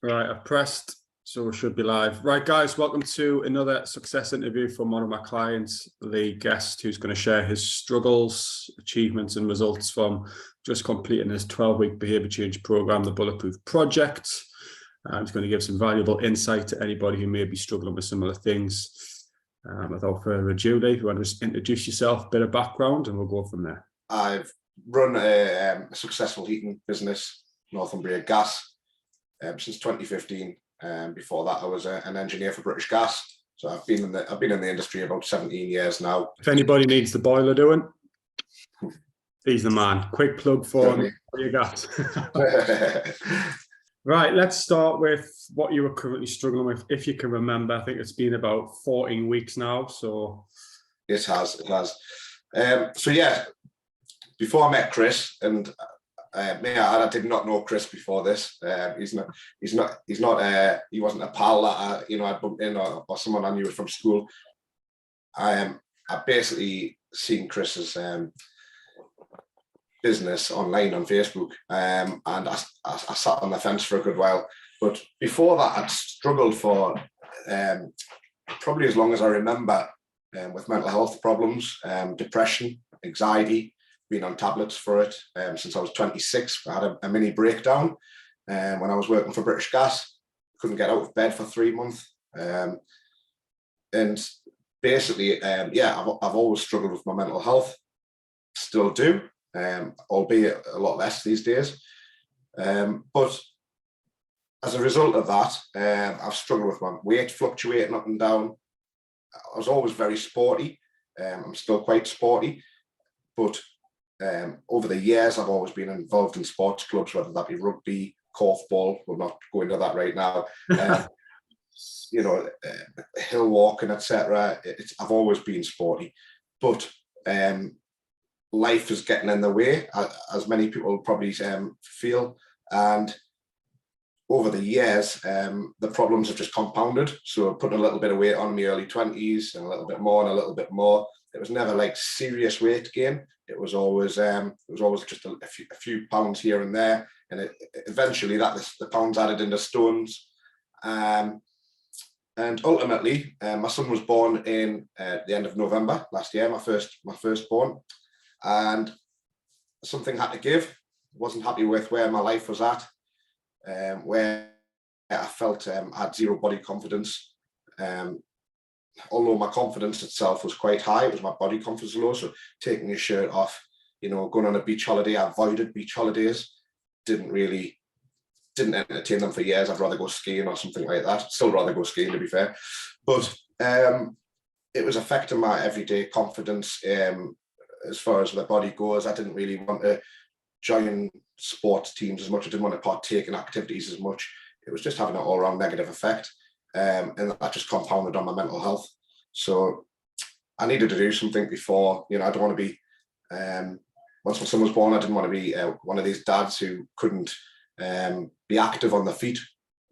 Right, I've pressed, so we should be live. Right, guys, welcome to another success interview from one of my clients, the guest who's going to share his struggles, achievements and results from just completing his 12-week behavior change program, the Bulletproof Project. He's going to give some valuable insight to anybody who may be struggling with similar things. Without further ado, Lee, you want to just introduce yourself, a bit of background, and we'll go from there. I've run a successful heating business, Northumbria Gas, since 2015. Before that, I was an engineer for British Gas. So I've been in the industry about 17 years now. If anybody needs the boiler doing, he's the man. Quick plug for him. What you got? Right, let's start with what you were currently struggling with, if you can remember. I think it's been about 14 weeks now. So it has. So yeah, before I met Chris, and I did not know Chris before this. He wasn't a pal that I bumped in or someone I knew from school. I basically seen Chris's business online on Facebook, and I sat on the fence for a good while. But before that, I'd struggled for probably as long as I remember with mental health problems, depression, anxiety. Been on tablets for it since I was 26. I had a mini breakdown when I was working for British Gas. Couldn't get out of bed for 3 months, and basically, I've always struggled with my mental health. Still do, albeit a lot less these days. But as a result of that, I've struggled with my weight fluctuating up and down. I was always very sporty. I'm still quite sporty, but over the years, I've always been involved in sports clubs, whether that be rugby, korfball. We'll not go into that right now. Hill walking, etc. I've always been sporty, but life is getting in the way, as many people probably feel. And over the years, the problems have just compounded. So putting a little bit of weight on in my early 20s, and a little bit more and a little bit more. It was never like serious weight gain. It was always just a few pounds here and there, and eventually the pounds added into stones. And ultimately, my son was born in the end of November last year, my firstborn, and something had to give. Wasn't happy with where my life was at, where I felt I had zero body confidence. Although my confidence itself was quite high, it was my body confidence low. So taking your shirt off, going on a beach holiday, I avoided beach holidays. Didn't entertain them for years. I'd rather go skiing or something like that. Still rather go skiing, to be fair. But it was affecting my everyday confidence as far as the body goes. I didn't really want to join sports teams as much. I didn't want to partake in activities as much. It was just having an all-round negative effect. And that just compounded on my mental health. So I needed to do something before, I don't want to be, once my son was born, I didn't want to be one of these dads who couldn't be active on their feet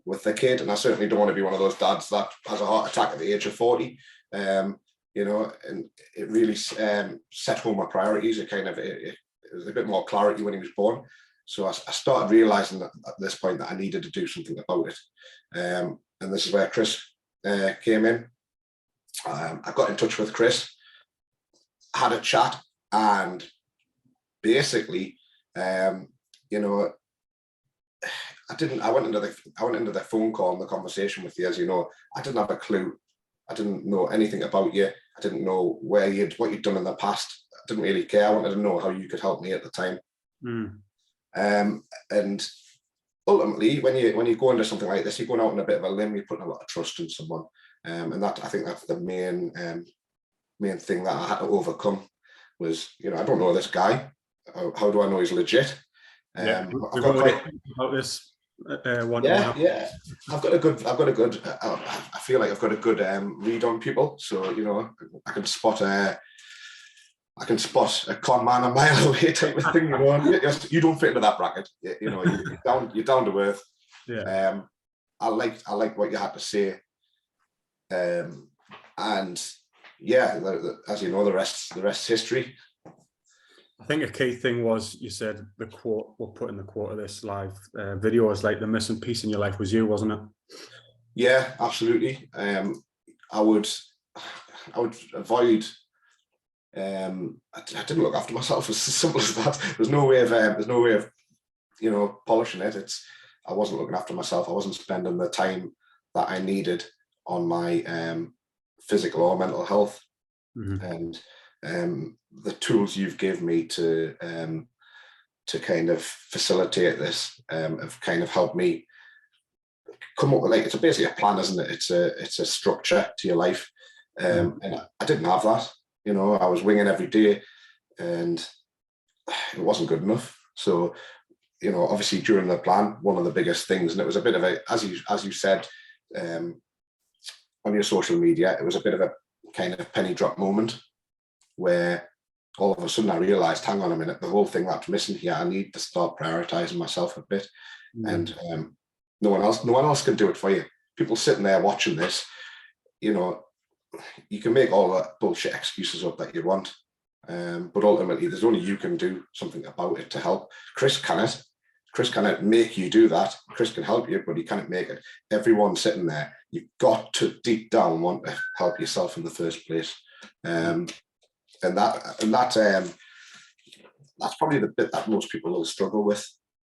with their kid. And I certainly don't want to be one of those dads that has a heart attack at the age of 40. And it really set home my priorities. It was a bit more clarity when he was born. So I started realizing that at this point that I needed to do something about it. And this is where Chris came in. I got in touch with Chris, had a chat, and basically, I went into the phone call and the conversation with you. As you know, I didn't have a clue. I didn't know anything about you. I didn't know what you'd done in the past. I didn't really care. I wanted to know how you could help me at the time. And ultimately, when you go into something like this, you're going out on a bit of a limb. You're putting a lot of trust in someone, and I think that's the main thing that I had to overcome. Was I don't know this guy. How do I know he's legit? I've got this. I've got a good. I feel like I've got a good read on people. So I can spot a con man a mile away type of thing. You don't fit into that bracket. You're down to earth. Yeah. I like what you had to say. And yeah, as you know, the rest's history. I think a key thing was, you said the quote, we'll put in the quote of this live video, is like the missing piece in your life was you, wasn't it? Yeah, absolutely. I would avoid. I didn't look after myself. It's as simple as that. There's no way of polishing it. I wasn't looking after myself. I wasn't spending the time that I needed on my physical or mental health. And the tools you've given me to kind of facilitate this have kind of helped me come up with, like, it's basically a plan, isn't it? It's a structure to your life. And I didn't have that. I was winging every day, and it wasn't good enough. So, obviously during the plan, one of the biggest things, and it was a bit of a, as you said, on your social media, it was a bit of a kind of penny drop moment where all of a sudden I realized, hang on a minute, the whole thing that's missing here, I need to start prioritizing myself a bit. And no one else can do it for you. People sitting there watching this, you can make all the bullshit excuses up that you want, but ultimately there's only you can do something about it to help. Chris cannot make you do that. Chris can help you, but he can't make it. Everyone sitting there, you've got to deep down want to help yourself in the first place. And that's probably the bit that most people will struggle with.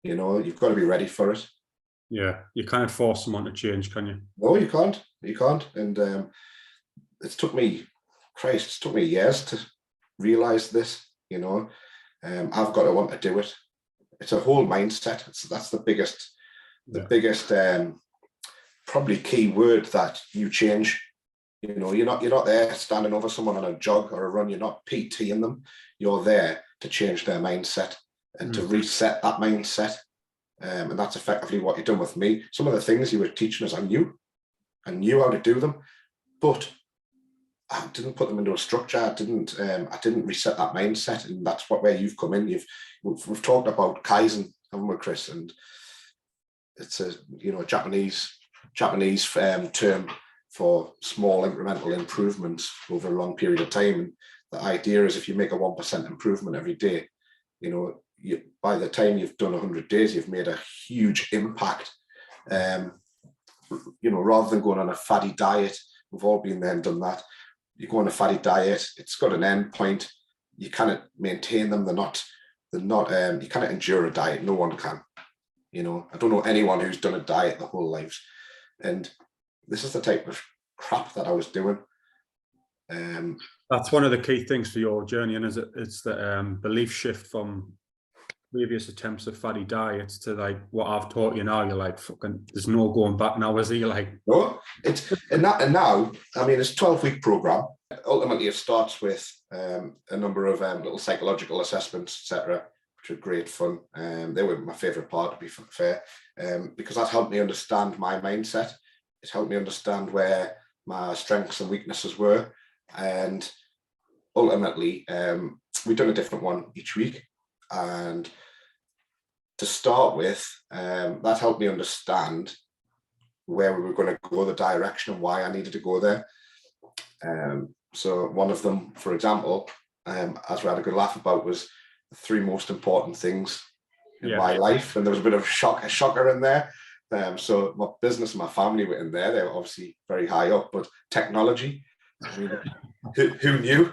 You've got to be ready for it. Yeah, you can't force someone to change, can you? No, you can't. And it took me years to realize this. I've got to want to do it. It's a whole mindset. That's the biggest probably key word that you change. You're not there standing over someone on a jog or a run. You're not PTing them. You're there to change their mindset and to reset that mindset. And that's effectively what you've done with me. Some of the things you were teaching us, I knew how to do them, but I didn't put them into a structure. I didn't reset that mindset, and that's where you've come in. We've talked about Kaizen, haven't we, Chris? And it's a Japanese term for small incremental improvements over a long period of time. And the idea is, if you make a 1% improvement every day, by the time you've done 100 days, you've made a huge impact. Rather than going on a faddy diet, we've all been there and done that. You go on a fatty diet, it's got an end point. You cannot maintain them. You cannot endure a diet. No one can. I don't know anyone who's done a diet their whole lives. And this is the type of crap that I was doing. That's one of the key things for your journey, and it's the belief shift from previous attempts of fatty diets to like what I've taught you now. You're like, fucking, there's no going back now, is he? Like, no, and now, I mean, it's a 12-week program. Ultimately, it starts with a number of little psychological assessments, etc., which are great fun. They were my favorite part, to be fair, because that helped me understand my mindset. It helped me understand where my strengths and weaknesses were, and ultimately, we've done a different one each week. And to start with, that helped me understand where we were going to go, the direction, and why I needed to go there. So one of them, for example, as we had a good laugh about, was the 3 most important things in my life. And there was a bit of a shocker in there. So my business and my family were in there. They were obviously very high up, but technology, I mean, who knew?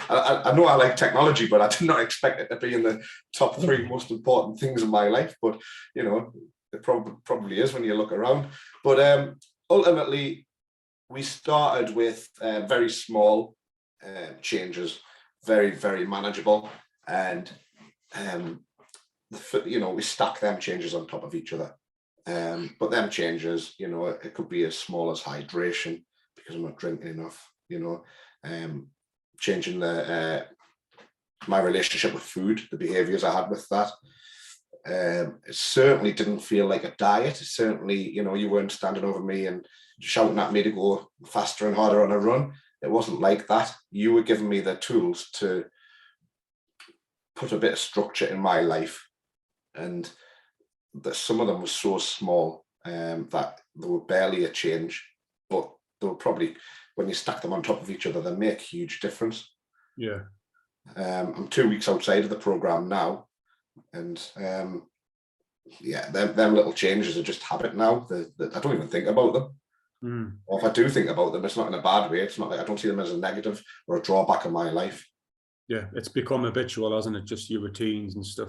I know I like technology, but I did not expect it to be in the top 3 most important things in my life. But it probably is when you look around. But ultimately, we started with very small changes, very, very manageable, and we stack them changes on top of each other. But them changes, it could be as small as hydration because I'm not drinking enough. Changing my relationship with food, the behaviors I had with that. It certainly didn't feel like a diet. It certainly, you weren't standing over me and shouting at me to go faster and harder on a run. It wasn't like that. You were giving me the tools to put a bit of structure in my life, and that some of them were so small that they were barely a change, but they were probably, when you stack them on top of each other, they make a huge difference. Yeah. I'm 2 weeks outside of the program now, and yeah, them little changes are just habit now. I don't even think about them. Or if I do think about them, it's not in a bad way. It's not like I don't see them as a negative or a drawback in my life. Yeah, it's become habitual, hasn't it? Just your routines and stuff.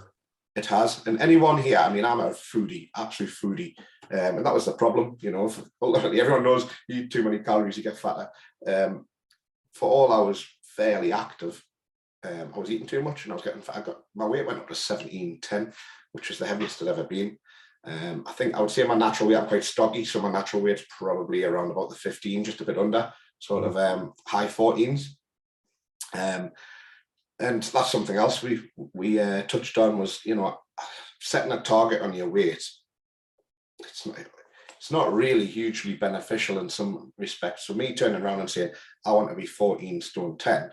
It has. And anyone here, I mean, I'm a foodie, absolute foodie. And that was the problem, you know. Ultimately, everyone knows you eat too many calories, you get fatter. For all I was fairly active, I was eating too much and I was getting fat. My weight went up to 1710, which is the heaviest I'd ever been. I think I would say my natural weight, I'm quite stocky, so my natural weight's probably around about the 15, just a bit under, sort of high 14s. And that's something else we touched on was, you know, setting a target on your weight. It's not really hugely beneficial in some respects. So me turning around and saying, I want to be 14 stone 10.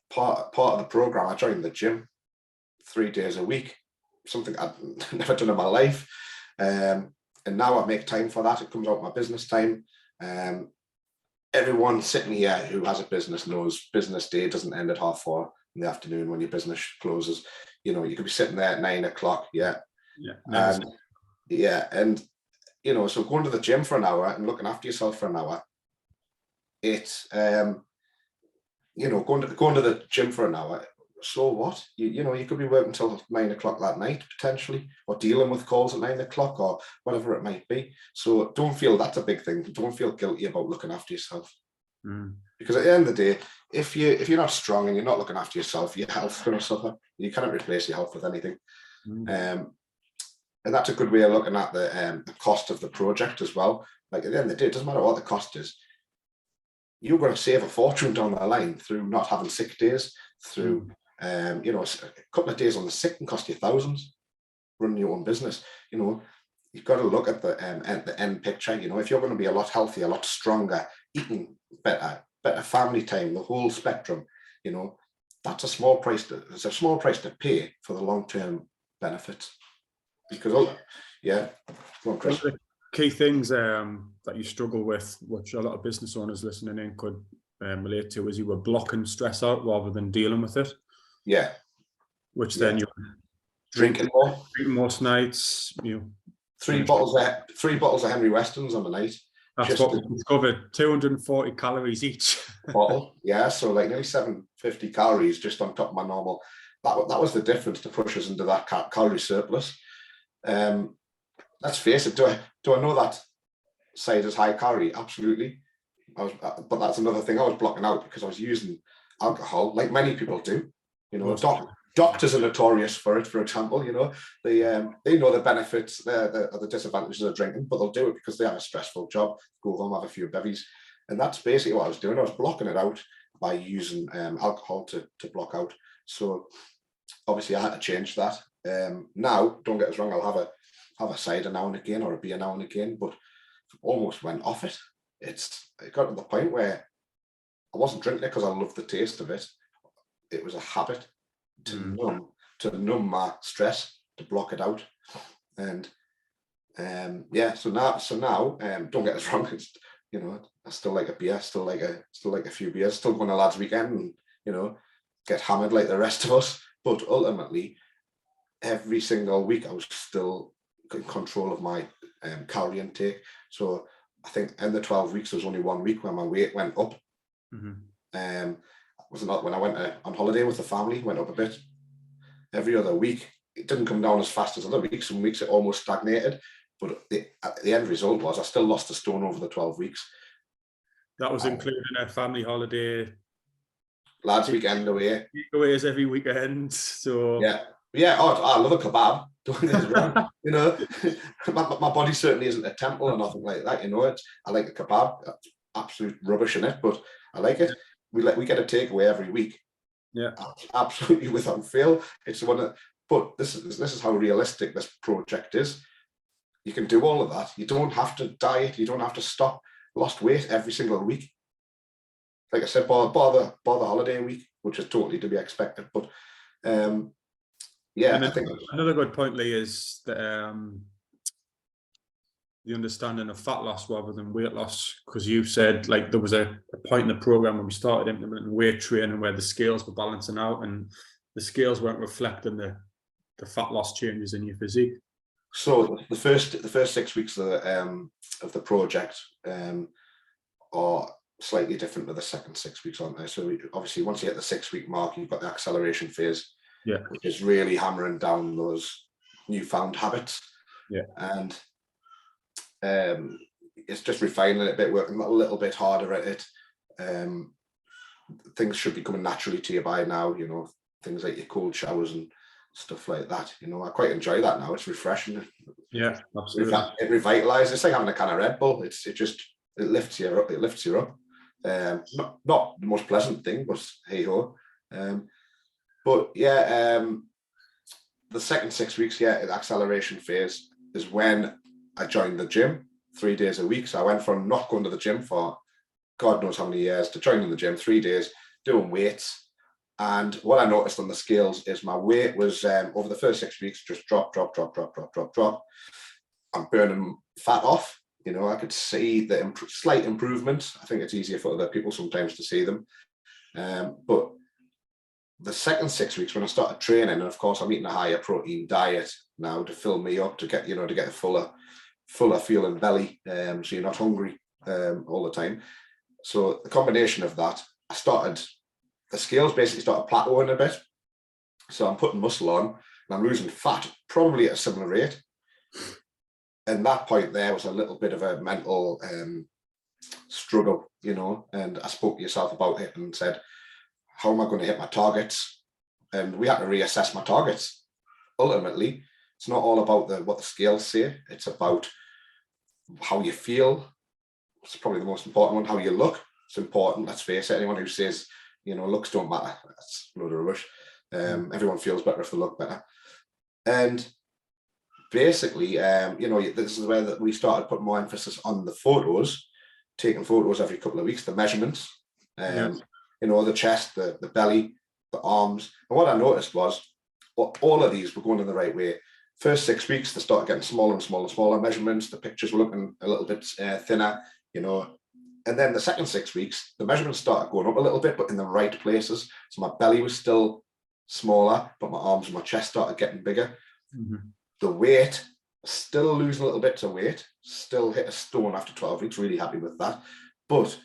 Part of the program, I joined the gym 3 days a week, something I'd never done in my life. And now I make time for that. It comes out of my business time. Everyone sitting here who has a business knows business day doesn't end at 4:30 in the afternoon when your business closes. You know, you could be sitting there at 9 o'clock. Yeah. And you know, so going to the gym for an hour and looking after yourself for an hour, it's you know, going to the gym for an hour. So what? You know, you could be working until 9 o'clock that night potentially, or dealing with calls at 9 o'clock or whatever it might be. So don't feel that's a big thing. Don't feel guilty about looking after yourself. Because at the end of the day, if you're not strong and you're not looking after yourself, your health's going to suffer. You cannot replace your health with anything. And that's a good way of looking at the cost of the project as well. Like at the end of the day, it doesn't matter what the cost is. You're going to save a fortune down the line through not having sick days, through you know, a couple of days on the sick can cost you thousands. Running your own business, you know, you've got to look at the end picture. You know, if you're going to be a lot healthier, a lot stronger, eating better family time, the whole spectrum, you know, that's a small price to pay for the long-term benefits. Because yeah, go on, Chris. One of the key things that you struggle with, which a lot of business owners listening in could relate to, is you were blocking stress out rather than dealing with it. Yeah. Which then you're drinking more most nights. You know, 3 bottles of Henry Westons on the night. That's what we discovered. 240 calories each. Bottle, yeah. So like nearly 750 calories just on top of my normal. That was the difference to push us into that calorie surplus. Let's face it. Do I know that cider's high calorie? Absolutely. But that's another thing I was blocking out because I was using alcohol, like many people do. You know, doctors are notorious for it. For example, you know, they know the benefits, the disadvantages of drinking, but they'll do it because they have a stressful job. Go home, have a few bevies, and that's basically what I was doing. I was blocking it out by using alcohol to block out. So obviously, I had to change that. Now, don't get us wrong, I'll have a cider now and again or a beer now and again, but I almost went off it. It got to the point where I wasn't drinking it because I loved the taste of it. It was a habit to numb my stress, to block it out. And yeah, so now don't get us wrong, it's, you know, I still like a beer, still like a few beers, still going to lads' weekend and, you know, get hammered like the rest of us. But ultimately, every single week I was still in control of my calorie intake. So I think in the 12 weeks, there was only 1 week where my weight went up. Was not when I went on holiday with the family, went up a bit. Every other week, it didn't come down as fast as other weeks. Some weeks it almost stagnated, but the end result was I still lost a stone over the 12 weeks. That was including a family holiday. Lads' weekend away. Takeaways every weekend. So yeah. Oh, I love a kebab. Don't get us wrong. You know, my body certainly isn't a temple or nothing like that. You know, I like a kebab. That's absolute rubbish in it, but I like it. We get a takeaway every week. Yeah, absolutely without fail. It's one of, but this is how realistic this project is. You can do all of that. You don't have to diet. You don't have to stop. Lost weight every single week. Like I said, bar the holiday week, which is totally to be expected. But yeah, I think another good point, Lee, is that the understanding of fat loss rather than weight loss? Because you said like there was a point in the program when we started implementing weight training where the scales were balancing out and the scales weren't reflecting the fat loss changes in your physique. So the first 6 weeks of the project are slightly different to the second 6 weeks, aren't they? So obviously once you hit the 6 week mark, you've got the acceleration phase, which is really hammering down those newfound habits. And it's just refining it a bit, working a little bit harder at it. Things should be coming naturally to you by now, you know, things like your cold showers and stuff like that. You know, I quite enjoy that now. It's refreshing. Yeah, absolutely. It revitalizes. It's like having a can of Red Bull. It lifts you up. It lifts you up. Not the most pleasant thing, but hey ho. But yeah, the second 6 weeks, the acceleration phase is when I joined the gym 3 days a week. So I went from not going to the gym for God knows how many years to joining the gym 3 days, doing weights. And what I noticed on the scales is my weight was over the first 6 weeks just drop. I'm burning fat off. You know, I could see the slight improvements. I think it's easier for other people sometimes to see them. But the second 6 weeks when I started training, and of course I'm eating a higher protein diet now to fill me up to get a fuller feeling belly, so you're not hungry all the time. So the combination of that, the scales basically started plateauing a bit. So I'm putting muscle on and I'm losing fat probably at a similar rate. And that point there was a little bit of a mental struggle, you know, and I spoke to yourself about it and said, how am I going to hit my targets? And we had to reassess my targets. Ultimately, it's not all about what the scales say. It's about how you feel. It's probably the most important one. How you look. It's important. Let's face it. Anyone who says, you know, looks don't matter, that's a load of rubbish. Everyone feels better if they look better. And basically, you know, this is where that we started putting more emphasis on the photos, taking photos every couple of weeks, the measurements, you know, the chest, the belly, the arms. And what I noticed was all of these were going in the right way. First 6 weeks, they started getting smaller and smaller measurements. The pictures were looking a little bit thinner, you know. And then the second 6 weeks, the measurements started going up a little bit, but in the right places. So my belly was still smaller, but my arms and my chest started getting bigger. The weight, still losing a little bit to weight, still hit a stone after 12 weeks, really happy with that. But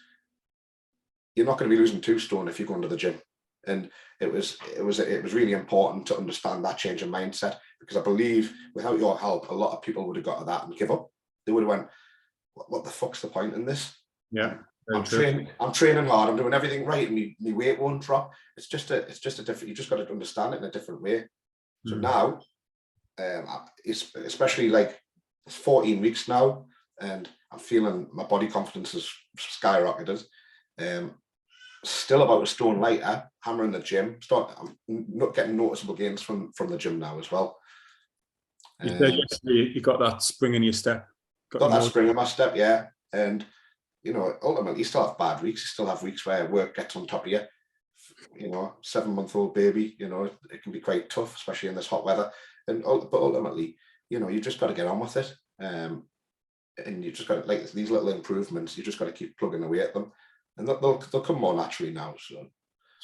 you're not going to be losing 2 stone if you're going to the gym. And it was really important to understand that change in mindset, because I believe without your help, a lot of people would have got to that and give up. They would have went, what the fuck's the point in this? Yeah, I'm training hard. I'm doing everything right, and my weight won't drop. It's just a different. You just got to understand it in a different way. So now, especially like it's 14 weeks now, and I'm feeling my body confidence has skyrocketed. Still about a stone lighter. Hammering the gym. I'm not getting noticeable gains from the gym now as well. You said yesterday you got that spring in your step. Got that spring in my step, yeah, and. You know, ultimately, you still have bad weeks. You still have weeks where work gets on top of you. You know, 7-month-old baby. You know, it can be quite tough, especially in this hot weather. But ultimately, you know, you just got to get on with it. And you just got to, like these little improvements. You just got to keep plugging away at them, and they'll come more naturally now. So,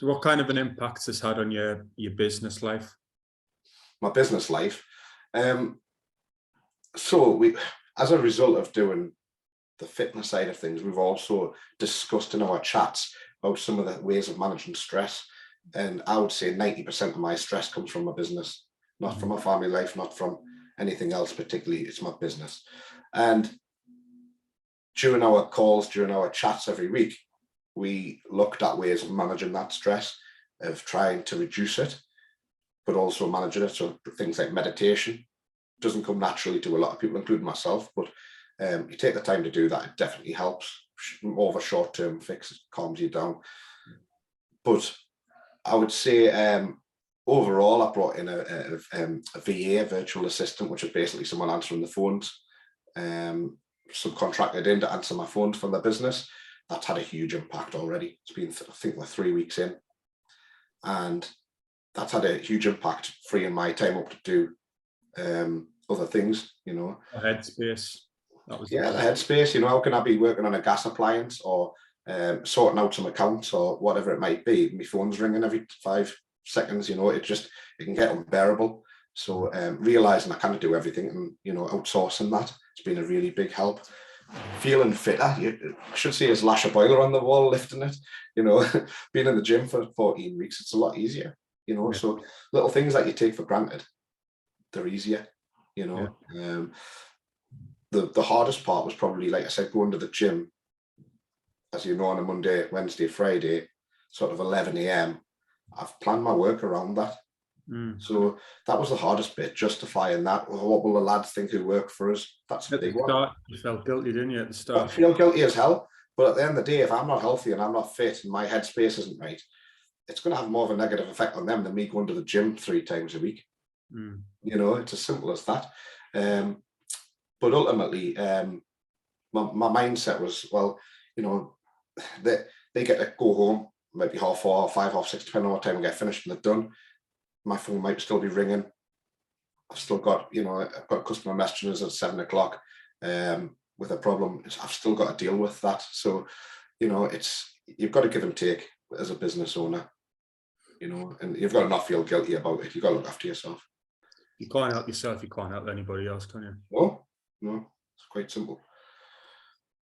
what kind of an impact has had on your business life? My business life. So as a result of doing the fitness side of things, we've also discussed in our chats about some of the ways of managing stress. And I would say 90% of my stress comes from my business, not from my family life, not from anything else particularly. It's my business. And during our calls, during our chats every week, we looked at ways of managing that stress, of trying to reduce it, but also managing it. So things like meditation doesn't come naturally to a lot of people, including myself, but you take the time to do that, it definitely helps. More of a short-term fix, it calms you down. But I would say overall, I brought in a VA, a virtual assistant, which is basically someone answering the phones, subcontracted in to answer my phones from the business. That's had a huge impact already. It's been, I think, we're 3 weeks in, and that's had a huge impact, freeing my time up to do other things, you know. Headspace. That was the headspace. You know, how can I be working on a gas appliance or sorting out some accounts or whatever it might be? My phone's ringing every 5 seconds. You know, it can get unbearable. So realizing I can't do everything and, you know, outsourcing that, it's been a really big help. Feeling fitter, I should see us lash a boiler on the wall, lifting it, you know. Being in the gym for 14 weeks, it's a lot easier, you know. So little things that you take for granted, they're easier, you know. The hardest part was probably, like I said, going to the gym, as you know, on a Monday, Wednesday, Friday, sort of 11 a.m. I've planned my work around that. So that was the hardest bit, justifying that. Well, what will the lads think who work for us? That's a big one. You felt guilty, didn't you, at the start? I feel guilty as hell, but at the end of the day, if I'm not healthy and I'm not fit and my headspace isn't right, it's going to have more of a negative effect on them than me going to the gym 3 times a week. You know, it's as simple as that. But ultimately, my mindset was, well, you know, they get to go home maybe 4:30 or 5:30, 6:30, depending on what time we get finished and they're done. My phone might still be ringing. I've still got, you know, I've got customer messages at 7 o'clock with a problem. I've still got to deal with that. So, you know, you've got to give and take as a business owner, you know, and you've got to not feel guilty about it. You've got to look after yourself. You can't help yourself, you can't help anybody else, can you? No, it's quite simple.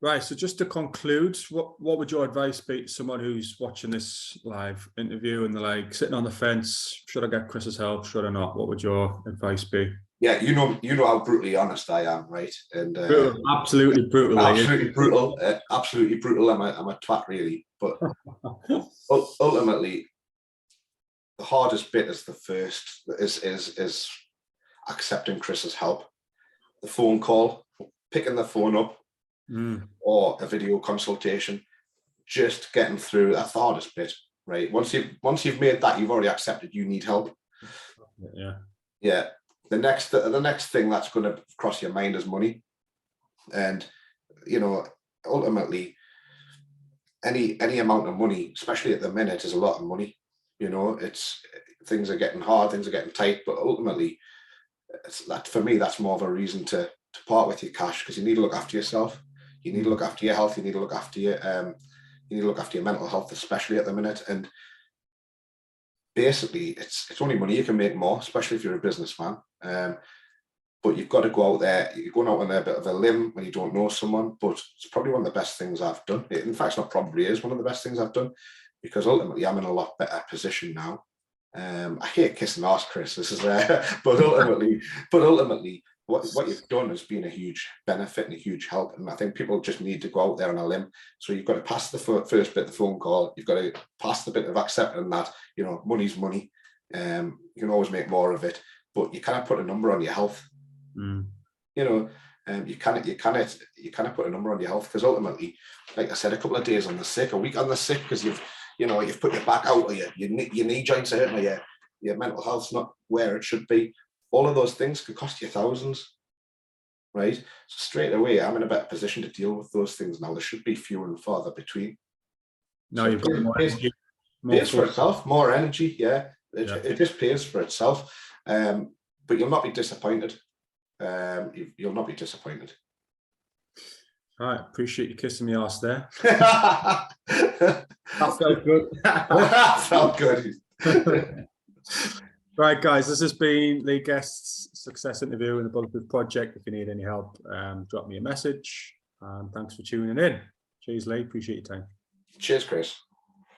Right, so just to conclude, what would your advice be to someone who's watching this live interview and they're like sitting on the fence, should I get Chris's help, should I not? What would your advice be? Yeah, you know how brutally honest I am, right? And brutal, absolutely brutal. Absolutely brutal. Absolutely brutal. I'm a twat, really. But ultimately, the hardest bit is the first is accepting Chris's help. The phone call, picking the phone up, or a video consultation, just getting through. That's the hardest bit, right? Once you've made that, you've already accepted you need help. Yeah. The next thing that's going to cross your mind is money, and you know, ultimately, any amount of money, especially at the minute, is a lot of money. You know, things are getting hard, things are getting tight, but ultimately, for me, that's more of a reason to part with your cash, because you need to look after yourself. You need to look after your health. You need to look after your mental health, especially at the minute. And basically, it's only money you can make more, especially if you're a businessman. But you've got to go out there. You're going out on a bit of a limb when you don't know someone. But it's probably one of the best things I've done. In fact, it's not probably is one of the best things I've done, because ultimately I'm in a lot better position now. I hate kissing ass, Chris. This is but ultimately, what you've done has been a huge benefit and a huge help. And I think people just need to go out there on a limb. So you've got to pass the first bit, the phone call. You've got to pass the bit of accepting that, you know, money's money. You can always make more of it, but you cannot put a number on your health. You know, you cannot put a number on your health, because ultimately, like I said, a couple of days on the sick, a week on the sick, because you've put your back out, or your knee joints hurt, or your mental health's not where it should be. All of those things could cost you thousands, right? So straight away, I'm in a better position to deal with those things now. There should be fewer and farther between. No, you've got more energy. Pays for itself, more energy, yeah. It just pays for itself. But you'll not be disappointed. You'll not be disappointed. All right, appreciate you kissing me arse there. That felt good. That felt good. Right, guys, this has been Lee Guest's success interview in the Bulletproof Project. If you need any help, drop me a message. Thanks for tuning in. Cheers, Lee. Appreciate your time. Cheers, Chris.